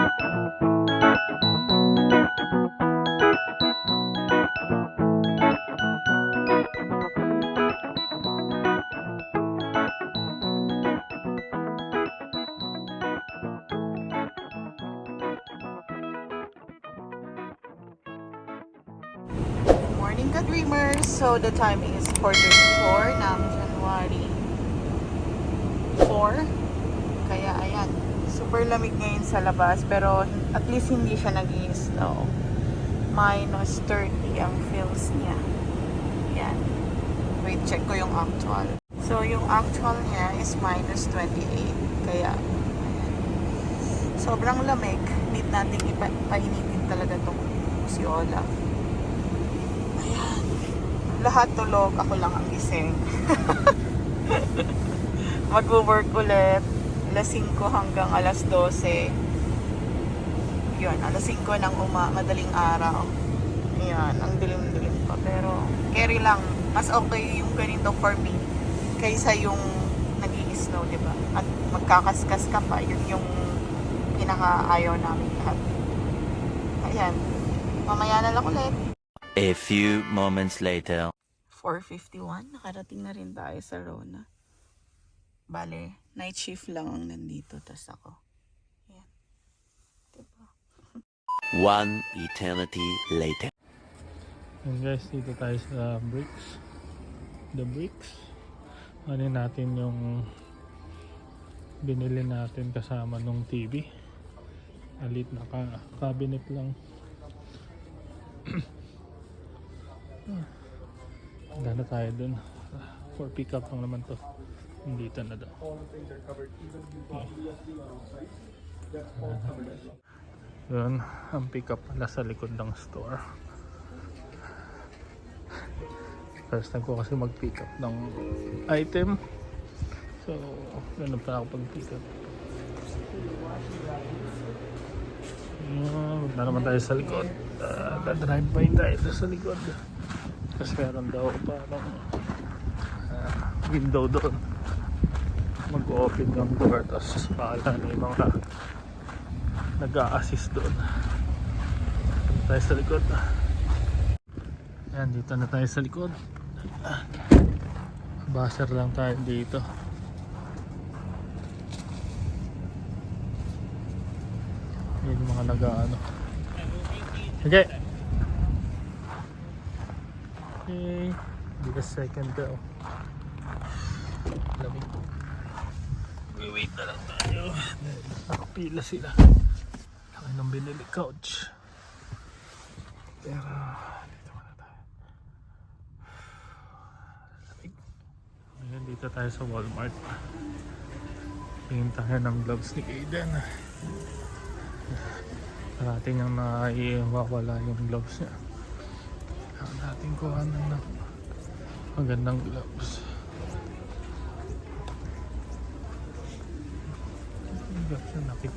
Morning ka-dreamers! So the time is 4:34 ng January 4. Kaya ayan, super lamig ngayon sa labas pero at least hindi siya nag-i-snow. Minus 30 ang feels niya. Yan. Wait, check ko yung actual. So yung actual niya is minus 28. Kaya ayan. Sobrang lamig. Need nating painitin talaga itong si Olaf. Lahat tulog, ako lang ang gising. Mag-work ulit alas 5 hanggang alas 12. Yun, alas 5 ng madaling araw. Ayan, ang dilim-dilim pa. Pero carry lang, mas okay yung ganito for me kaysa yung nag-i-snow, diba? At magkakaskas ka pa, yun yung pinaka-ayaw namin lahat. Ayan, mamaya na lang ulit. A few moments later. 4:51, nakarating na rin tayo sa Rona. Bale, night shift lang ang nandito, tas ako. Ayan. Diba? One eternity later. And guys, dito tayo sa bricks. The bricks. Ano natin yung binili natin kasama nung TV. Alit na cabinet lang. Wala na tayo dun. For pick up lang naman to. Dito na daw. Yun, ang pick up pala sa likod ng store. First time ko kasi mag pick up ng item. So, ganun pa ako pag pick up. Huwag na naman tayo sa likod. Drive by tayo sa likod. Kasi meron daw parang window doon. Mag-open ng door. Tapos paala na yung mga nag-a-assist doon. Tayo sa likod. Ayan, dito na tayo sa likod. Buzzer lang tayo dito. Yung mga nag-ano. Okay. Okay. Give a second daw. Lamig. Wait na lang tayo. Nakapila sila. Laki nang binili couch. Pero dito muna tayo. Lamig. Ayan, dito tayo sa Walmart. Tingin tayo ng gloves ni Aiden. Parating niyang naiwawala yung gloves niya. Kailangan natin kuhanan ng magandang gloves. Yung gloves na nakit.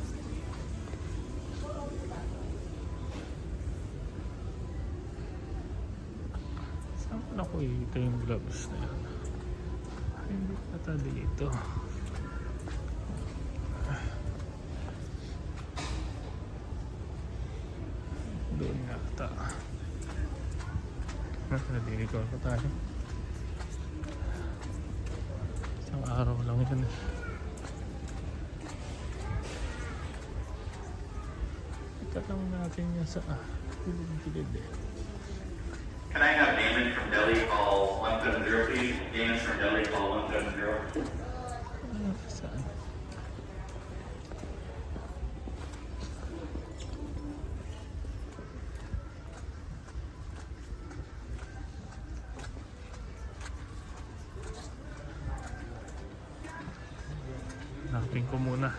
Saan ko nakikita yung gloves na yan? Hindi pata dito. Doon nga ata. Nadirecord pa tayo. Isang araw lang yun. Itatang natin yan sa gilid-gilid eh. Can I have Damon from Delhi call 170, please? Damon from Delhi call 170. Saan? Hanapin ko muna.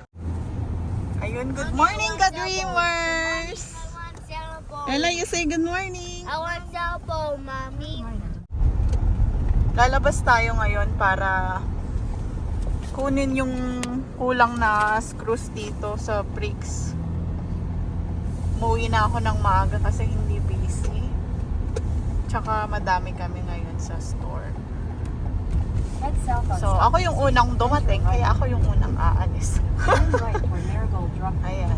Ayun, good morning ka-dreamers! I want cellphone. Ella, you say good morning! I want cellphone, mommy. Lalabas tayo ngayon para kunin yung kulang na screws dito sa bricks. Umuwi na ako ng maaga kasi hindi busy. Tsaka madami kami ngayon sa store. So, ako yung unang dumating, kaya ako yung unang aalis. Ayan.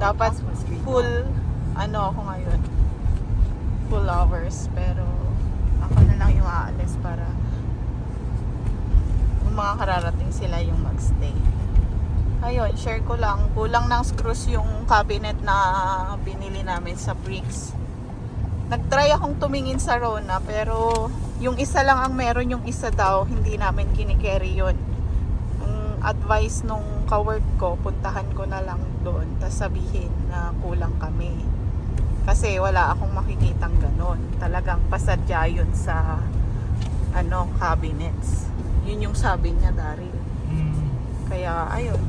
Dapat full, ano ako ngayon, full hours. Pero ako na lang yung aalis para kung mga kararating sila yung magstay. Ayun, share ko lang. Kulang ng screws yung cabinet na binili namin sa Bricks. Nag-try akong tumingin sa Rona, pero yung isa lang ang meron, yung isa daw, hindi namin kinikerry yun. Ang advice nung kawork ko, puntahan ko na lang doon, tas sabihin na kulang kami. Kasi wala akong makikitang ganon. Talagang pasadya yun sa cabinets. Yun yung sabi niya, Daryl. Kaya, ayun.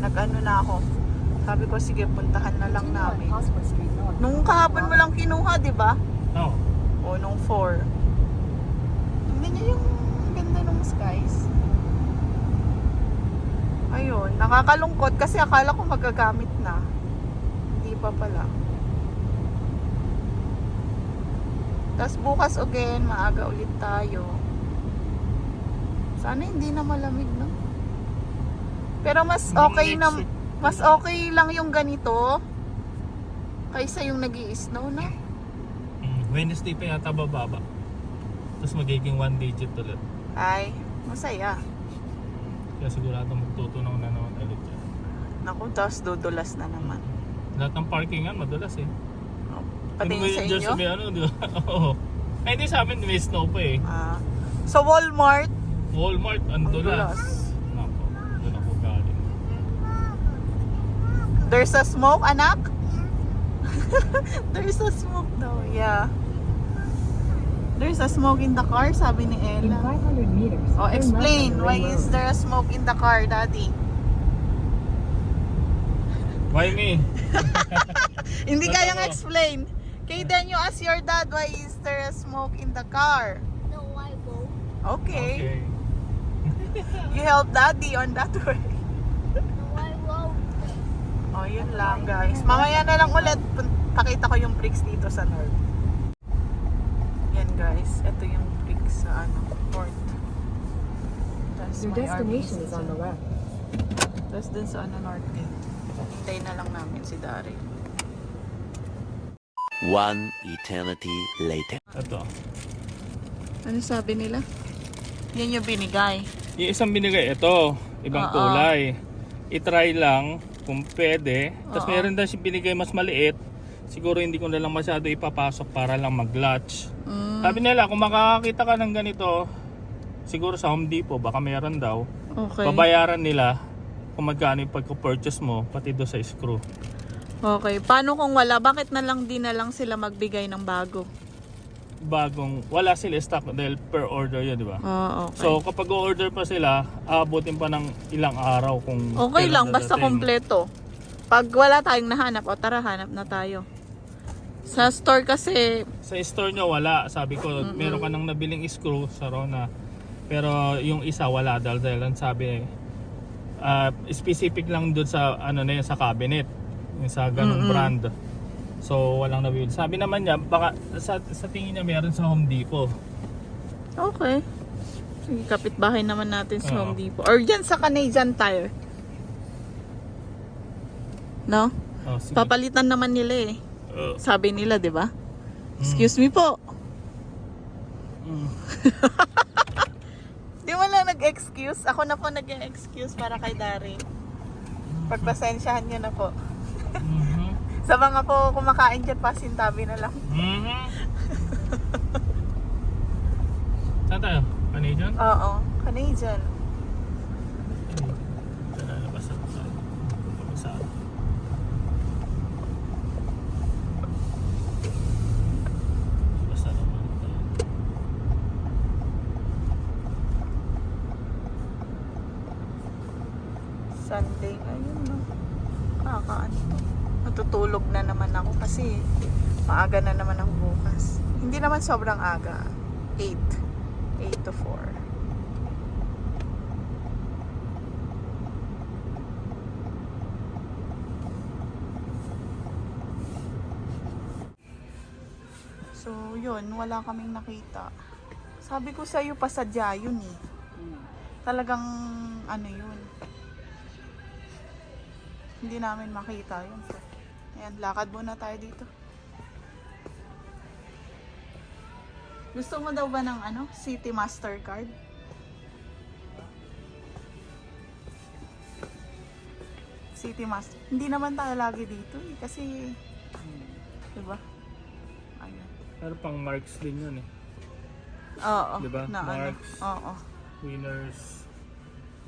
Nag-ano na ako. Sabi ko, sige, puntahan na lang namin. Nung kahapon mo lang kinuha, di ba? No. O nung 4. Tingnan niyo yung ganda ng skies. Ayun, nakakalungkot kasi akala ko magagamit na. Hindi pa pala. Tapos bukas again, maaga ulit tayo. Sana hindi na malamig, no? Pero mas okay na, mas okay lang yung ganito kaysa yung nag-i-snow na. Wednesday pa yata bababa. Tapos magiging 1 digit ulit. Ay, masaya. Kaya sigurado magtutunaw na naman ulit yan. Naku, tapos dudulas na naman. Lahat ng parkingan madulas eh. Pati yung sa inyo? May ano, di ba? Oo. Ay, hindi sa amin may snow pa eh. Sa Walmart, Walmart, ang ang dulas. dulas. Nako, doon ako galing. There's a smoke, anak? There's a smoke daw, yeah. There's a smoke in the car, sabi ni In Ella. 500 meters. Oh, turn explain, left on why Ring is Road. there a smoke in the car, Daddy? Why me? Hindi Ba't kayang ako? explain. Okay, then you ask your dad, why is there a smoke in the car? No, I won't. Okay. You help Daddy on that way. No, I won't. Oh, yun lang, guys. Mamaya na lang ulit, pakita ko yung bricks dito sa north. Yan, guys. Ito yung bricks sa north. Tas Your may destination RBC is on the dyan. left. Tapos dun sa north gate. Hintay na lang namin si Daryl. 1 eternity later. Ito. Ano sabi nila? Yan yung binigay. Yung isang binigay, ito. Ibang Oo. kulay. I-try lang kung pwede. Tapos Oo. meron din siya binigay mas maliit. Siguro hindi ko na lang masyado ipapasok para lang mag-latch. Sabi nila, kung makakakita ka ng ganito, siguro sa Home Depot, baka meron daw. Okay. Babayaran nila kung magkano yung pagka-purchase mo, pati do sa screw. Okay. Paano kung wala? Bakit na lang di na lang sila magbigay ng bago? Bagong, wala sila stock dahil per order yun, di ba? Oh, okay. So kapag order pa sila, aabutin pa ng ilang araw kung Okay kailan lang, basta dadating. kompleto. Pag wala tayong nahanap, o tara, hanap na tayo. Sa store kasi, Sa store nyo wala, sabi ko meron ka nang nabiling screw sa Rona. Pero yung isa wala dahil ang sabi specific lang doon sa na yun, sa cabinet. Yung sa ganung brand. So walang nabili. Sabi naman niya baka sa tingin niya meron sa Home Depot. okay. Sige, kapitbahay naman natin sa Oo. Home Depot. Or dyan sa Canadian Tire. No? Oh, sige. Papalitan naman nila eh. Oh. Sabi nila, di ba? Excuse me po. Di mo lang nag-excuse. Ako na po nag-excuse para kay Dari. Pagpasensyahan niyo na po. Mhm. Sa mga po kumakain dyan, pasintabi na lang. Mhm. Saan tayo? Canadian? Oo, Canadian. Lalabas ako sa pag-usapan. Basta naman tayo. Sunday ngayon, no? Kakaano to? Matutulog na naman ako kasi maaga na naman ako bukas. Hindi naman sobrang aga. 8 to 4. So, yun. Wala kaming nakita. Sabi ko sa'yo, pasadya yun eh. Talagang, ano yun. Hindi namin makita yun. So, ayan, lakad muna tayo dito. Gusto mo daw ba ng ano? City Mastercard? City Master. Hindi naman tayo lagi dito eh. Kasi, diba? Ayan. Pero pang marks din yun eh. Oo. Diba? Na ano? Marks. Oo. Winners.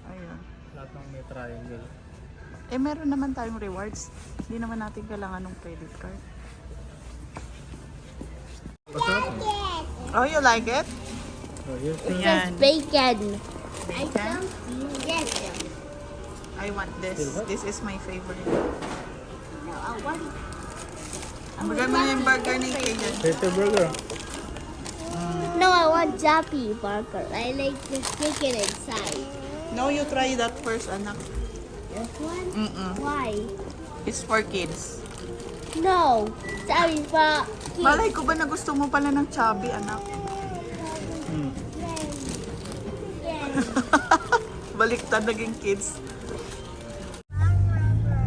Ayun. Lahat ng may triangle. Eh, meron naman tayong rewards. Hindi naman natin kailangan ng credit card. Masarap. Oh, you like it? Oh, yes, sir. Yan. Bacon. Bacon? Yes. I want this. Still what? This is my favorite. No, I want Bigyan mo na yung burger ni Kaden. Peter Burger. No, I want Jappy burger. I like the chicken inside. No, you try that first, anak. This one? Mm-mm. Why? It's for kids. No, Jappy for kids. Malay ko ba na gusto mo pala ng chubby, anak? Baliktad naging kids.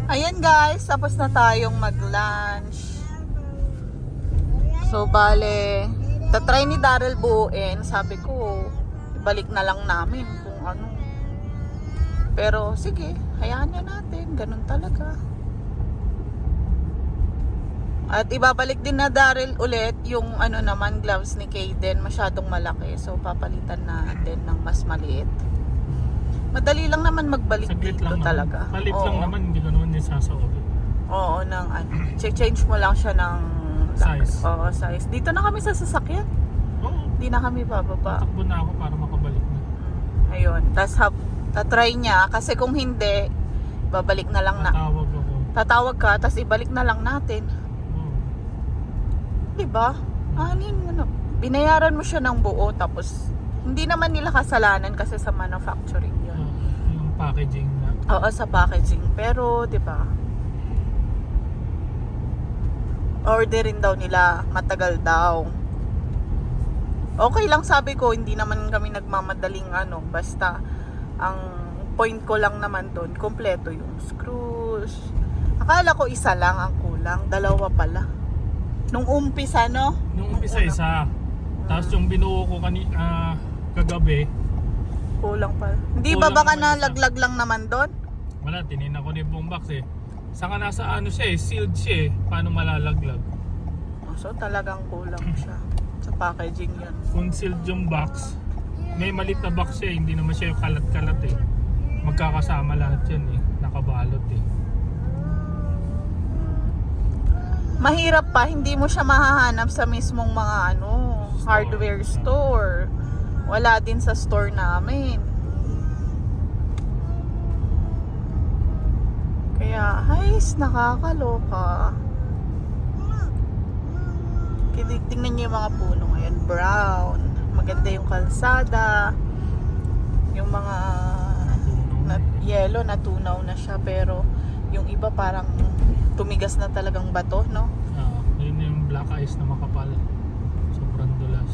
Ayan guys, tapos na tayong mag-lunch. So bale, tatry ni Daryl buuin. Sabi ko, ibalik na lang namin kung ano. Pero sige, hayaan na natin. Ganun talaga. At ibabalik din na Daryl ulit yung ano naman gloves ni Kaden. Masyadong malaki. So papalitan natin ng mas maliit. Madali lang naman magbalik Saglit dito lang talaga. naman. Palit Oo. lang naman, hindi ko naman din sasaorin. Oo, ng ano. Change mo lang siya ng Size. Oo, size. Dito na kami sa sasakyan. Oo. Hindi na kami bababa. Takbo na ako para makabalik na. Ayun. Tapos tatry niya. Kasi kung hindi, babalik na lang na. Tawag ako. Tatawag ka, tapos ibalik na lang natin. Oo. Diba? Anin mo na. Binayaran mo siya ng buo, tapos hindi naman nila kasalanan kasi sa manufacturing yun. Yung packaging na. Oo, sa packaging. Pero, diba? Orderin daw nila, matagal daw. Okay lang sabi ko, hindi naman kami nagmamadaling ano, basta ang point ko lang naman doon, kompleto yung screws. Akala ko isa lang ang kulang, dalawa pala. Nung umpisa, no? Nung umpisa isa. Tapos yung binuo ko kagabi, Kulang pala. Hindi ba Kulang baka naman isa. nalaglag lang naman doon? wala, tininan ko na yung buong box eh. Saka nasa ano siya eh, sealed siya eh. Paano malalaglag? So talagang kulang siya sa packaging yan. Kung sealed yung box, may malit na box siya eh. Hindi naman siya yung kalat-kalat eh. Magkakasama lahat yan eh. Nakabalot eh. Mahirap pa, hindi mo siya mahahanap sa mismong mga ano, hardware store. Wala din sa store namin. Kaya, nakakaloka. Tingnan niyo yung mga puno ngayon, brown. Maganda yung kalsada. Yung mga yellow, natunaw na siya. Pero yung iba parang tumigas na talagang bato, no? Yun yung black ice na makapal. Sobrang dulas.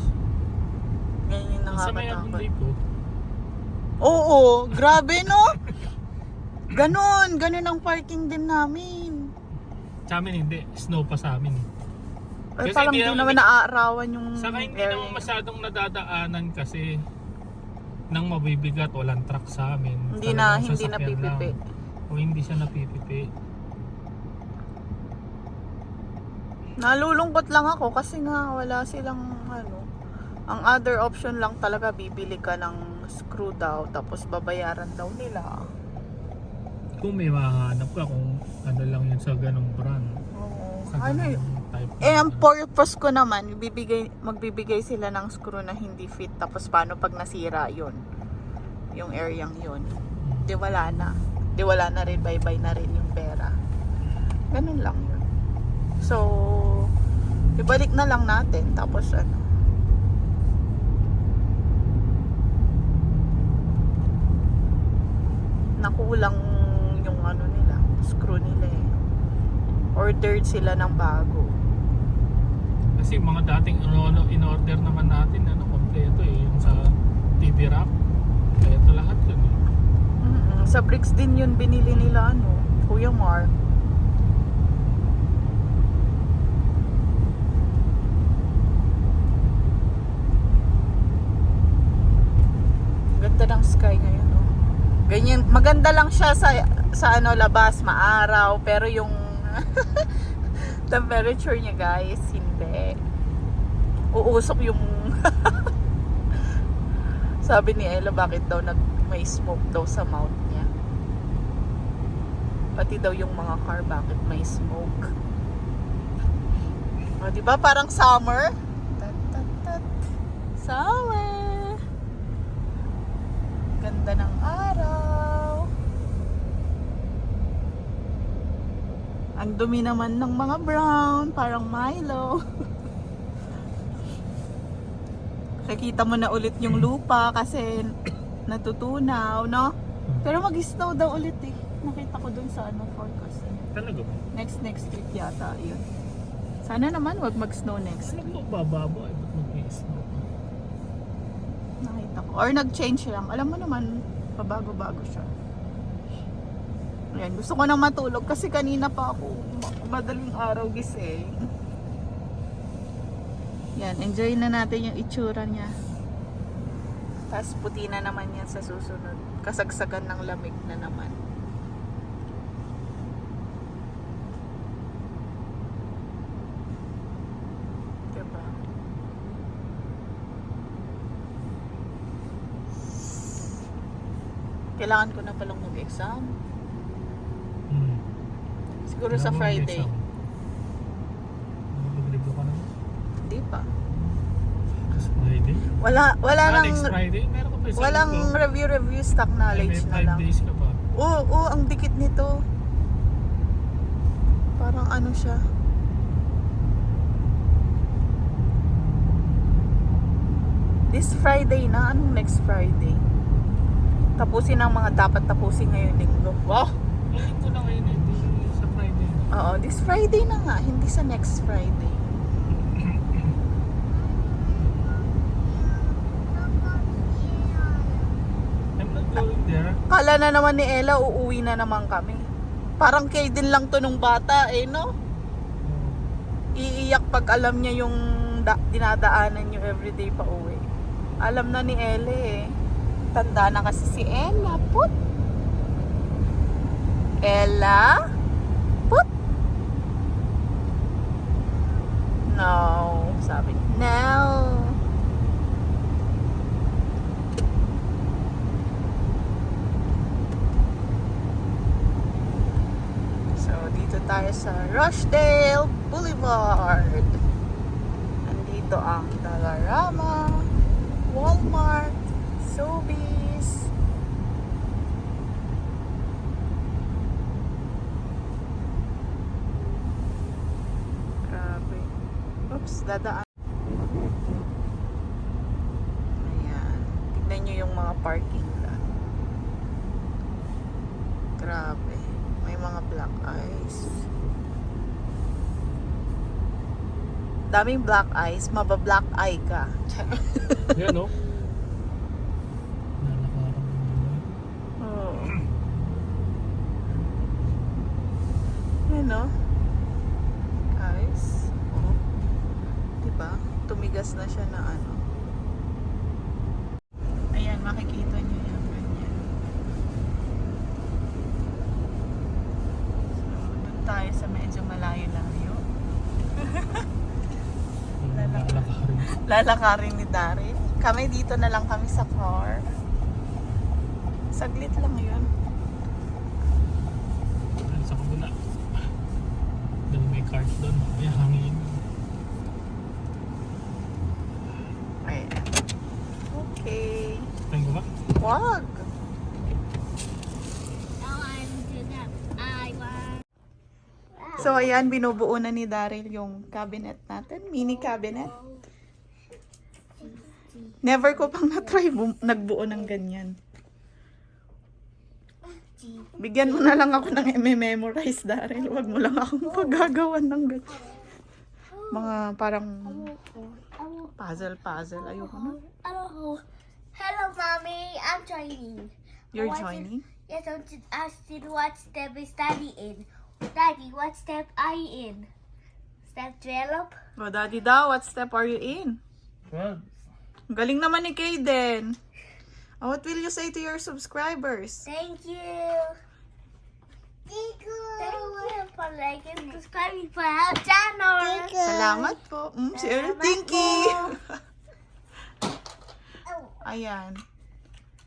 Ganyan yung Sa may nakakatakot. abunday ko, Oo, grabe no? Ganon ang parking din namin. sa amin hindi. Snow pa sa amin. Ay, Kasi parang hindi di naman- naman naaarawan yung Saka hindi area. naman masyadong nadadaanan kasi nang mabibigat, walang truck sa amin. Hindi Talagang hindi sasakyan napipipi. lang. O hindi siya napipipi. Nalulungkot lang ako kasi nga wala silang ano. Ang other option lang talaga, bibili ka ng screw daw tapos babayaran daw nila. Kung may mahanap ka kung ano lang yun sa ganong brand. Oo. Sa Ano ganong yun? type. Ang purpose ko naman, magbibigay sila ng screw na hindi fit. Tapos paano pag nasira yun? Yung areang yun. Di wala na. Di wala na rin, bye-bye na rin yung pera. Ganun lang yun. So, ibalik na lang natin. Tapos ano. Nakulang yung ano nila, screw nila eh. Ordered sila ng bago. Kasi mga dating in-order naman natin, kompleto eh. Yung sa TV rack, kompleto lahat yun eh. Sa bricks din yun binili nila, Kuya Mark. maganda lang siya sa ano labas, maaraw, pero yung temperature niya guys, hindi. Uusok yung sabi ni Ella, bakit daw may smoke daw sa mouth niya. Pati daw yung mga car, bakit may smoke. O, diba parang summer? Tat, tat, tat. Summer! Ganda ng araw. Ang dumi naman ng mga brown, parang Milo. Nakikita mo na ulit yung lupa kasi natutunaw, no? Pero mag-snow daw ulit eh. Nakita ko dun sa ano, forecast. Talaga ba? Next week yata, yun. Sana naman wag mag-snow next. Ano ba bababa? Ba't mag-snow? Nakita ko. Or nag-change lang. Alam mo naman, pabago-bago siya. Ayan, gusto ko nang matulog kasi kanina pa ako madaling araw gising. Yan, enjoy na natin yung itsura niya. Tapos puti na naman yan sa susunod. Kasagsagan ng lamig na naman. Diba? Kailangan ko na palang mag-exam. Siguro sa Friday. Mag-review ka naman? Hindi pa. Kasi Friday? Wala nang Next Friday? Meron ka pa isang walang review stock knowledge na may 5 lang. days ka pa. Oo, ang dikit nito. Parang ano siya. This Friday na, anong next Friday? Tapusin ang mga dapat tapusin ngayong linggo. Wow! Ngayon ko na ngayon eh, di sa Friday. Oo, this Friday na nga, hindi sa next Friday. I'm not going there. Kala na naman ni Ella, uuwi na naman kami. Parang kay din lang to nung bata eh, no? Iiyak pag alam niya yung dinadaanan niyo everyday pa uwi. Alam na ni Ella eh. Tanda na kasi si Ella. Put! Ella? Put! No. Sabi niya. No. So, dito tayo sa Rochdale Boulevard. Nandito ang Dollarama, Walmart, Sobeys. Grabe. Oops, dadaan. Ayan. Tignan nyo yung mga parking lot. Grabe. May mga black eyes. Daming black eyes. Maba-black eye ka. Yan o. Nalakaran mo naman. Oh. Yan no? Guys. Oh. Diba? Tumigas na siya na ano. Ayan, makikita nyo yan. Ganyan. So, dun tayo sa medyo malayo-layo. Nalakarin. Lalakarin ni Daryl. Kami dito na lang kami sa car. Saglit lang yun. Dahil sa kabula. Dahil may cart doon. May hangin. Ayan. Okay. Tingin ko ba? Wag. Now I'm to that. I want. So ayan, binubuo na ni Daryl yung cabinet natin. Mini cabinet. Never ko pang na-try nagbuo ng ganyan. Bigyan mo na lang ako ng memorize, Daryl. Huwag mo lang akong paggagawan ng ganyan. Mga parang puzzle. Ayoko na. Hello, mommy. I'm joining. You're joining? Yes, I'm just asking what step is Daddy in. Daddy, what step are you in? Step 12? O, Daddy daw, what step are you in? Well, Ang galing naman ni Kayden. What will you say to your subscribers? Thank you. Thank you. Thank you for liking and subscribing for our channel. Thank you. Salamat po. Si Earl Tinky. Ayan.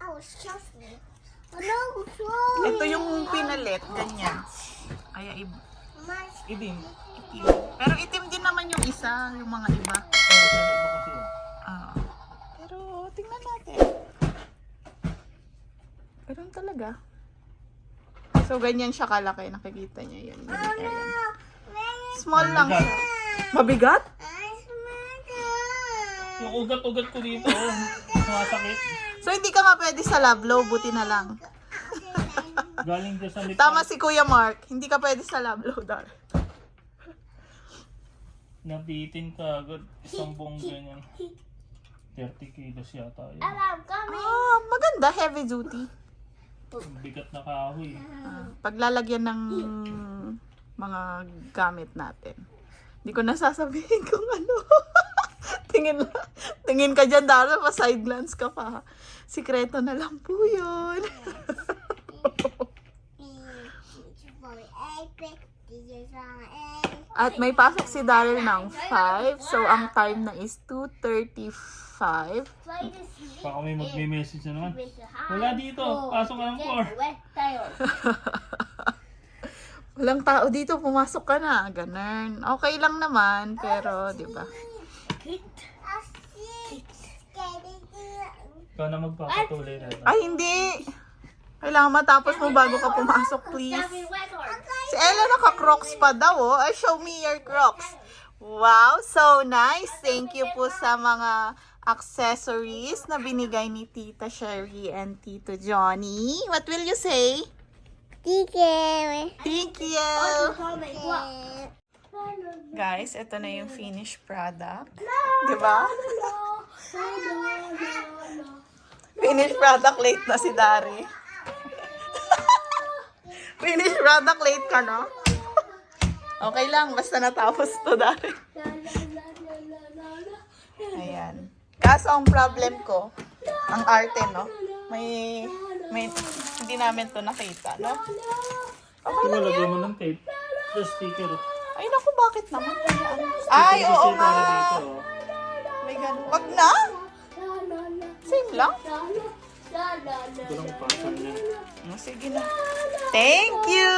Oh, excuse me. No, Ito yung pinalit. Ganyan. Kaya itim. Pero itim din naman yung isa. Yung mga iba. Pero tingnan natin. Ganun talaga. So, ganyan siya kalaki. Nakikita niya yun. Ayan. Small lang siya. Mabigat? Yung ugat-ugat ko dito, sumasakit. So, hindi ka nga pwede sa Lablo. Buti na lang. Galing dyan sa lipa. Tama si Kuya Mark. Hindi ka pwede sa Lablo, Dar. Nabitin ka agad. Isang buong ganyan. 30 kilos yata yun. I'm coming. Maganda. Heavy duty. Bigat na kahoy. Paglalagyan ng mga gamit natin. Hindi ko nasasabihin kung ano. tingin ka dyan, Dara, pa side glance ka pa. Sikreto na lang po yun. At may pasok si Daryl ng 5. So, ang time na is 2:35. Baka may magme-message na naman. Wala dito. Pasok ka ng 4. Walang tao dito, pumasok ka na. Ganun. Okay lang naman, pero, di ba? Ikaw na magpapatuloy na ito. Ay, hindi! Kailangan matapos mo bago ka pumasok, please. Si Ella naka-crocs pa daw, oh. Ay, show me your crocs. Wow, so nice. Thank you po sa mga accessories na binigay ni Tita Sherry and Tito Johnny. What will you say? Thank you. Thank you! Guys, ito na yung finished product. Diba? Finished product, late na si Dari. Finished product, late ka na? Okay lang, basta natapos to, Dari. Ayan. Kaso ang problem ko, ang arte, no? May hindi namin to nakita, no? Okay Ito lang yan. lagyan mo ng tape. The sticker. Ay, naku, bakit naman? Ay, oo Kasi para nga. dito, oh. May ganun. Wag na. Same lang. Ito lang pasang yan. Sige na. Thank you!